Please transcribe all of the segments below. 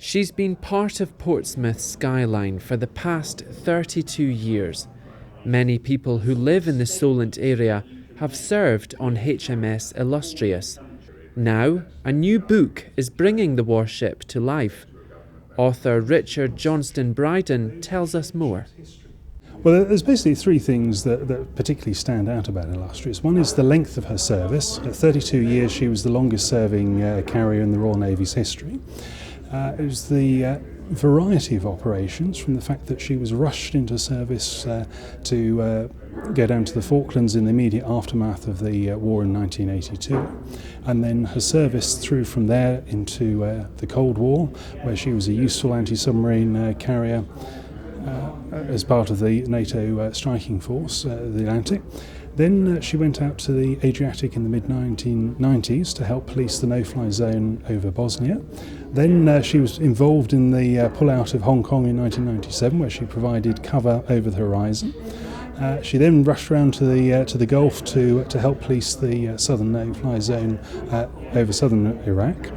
She's been part of Portsmouth's skyline for the past 32 years. Many people who live in the Solent area have served on HMS Illustrious. Now, a new book is bringing the warship to life. Author Richard Johnston Bryden tells us more. Well, there's basically three things that particularly stand out about Illustrious. One is the length of her service. At 32 years, she was the longest serving carrier in the Royal Navy's history. It was the variety of operations, from the fact that she was rushed into service to go down to the Falklands in the immediate aftermath of the war in 1982, and then her service through from there into the Cold War, where she was a useful anti-submarine carrier as part of the NATO striking force, the Atlantic. Then she went out to the Adriatic in the mid-1990s to help police the no-fly zone over Bosnia. Then she was involved in the pull-out of Hong Kong in 1997, where she provided cover over the horizon. She then rushed around to the Gulf to help police the southern no-fly zone over southern Iraq.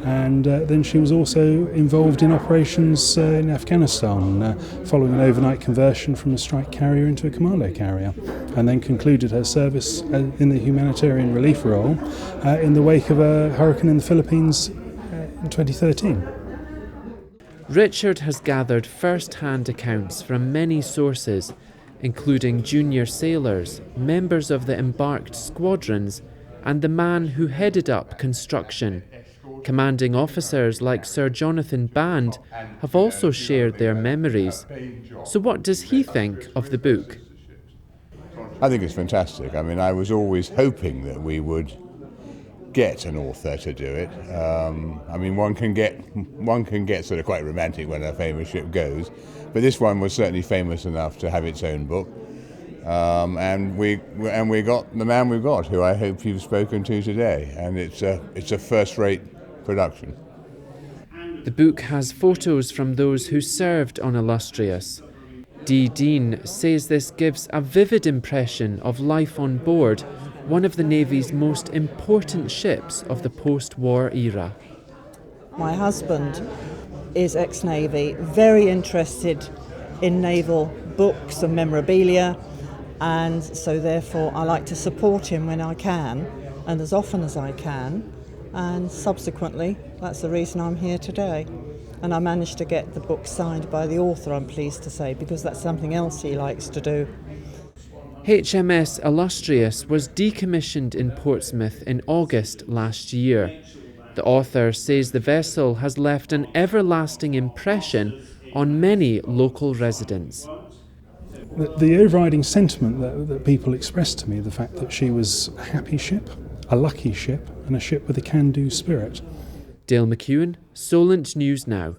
And then she was also involved in operations in Afghanistan, following an overnight conversion from a strike carrier into a commando carrier, and then concluded her service in the humanitarian relief role in the wake of a hurricane in the Philippines in 2013. Richard has gathered first-hand accounts from many sources, including junior sailors, members of the embarked squadrons, and the man who headed up construction. Commanding officers like Sir Jonathan Band have also shared their memories. So what does he think of the book? I think it's fantastic. I mean, I was always hoping that we would get an author to do it. I mean, one can get sort of quite romantic when a famous ship goes, but this one was certainly famous enough to have its own book. And we got the man we've got, who I hope you've spoken to today, and it's a first-rate production. The book has photos from those who served on Illustrious. Dee Dean says this gives a vivid impression of life on board one of the Navy's most important ships of the post-war era. My husband is ex-Navy, very interested in naval books and memorabilia, and so therefore I like to support him when I can and as often as I can, and subsequently that's the reason I'm here today. And I managed to get the book signed by the author, I'm pleased to say, because that's something else he likes to do. HMS Illustrious was decommissioned in Portsmouth in August last year. The author says the vessel has left an everlasting impression on many local residents. The overriding sentiment that people expressed to me, the fact that she was a happy ship, a lucky ship, and a ship with a can-do spirit. Dale McEwan, Solent News Now.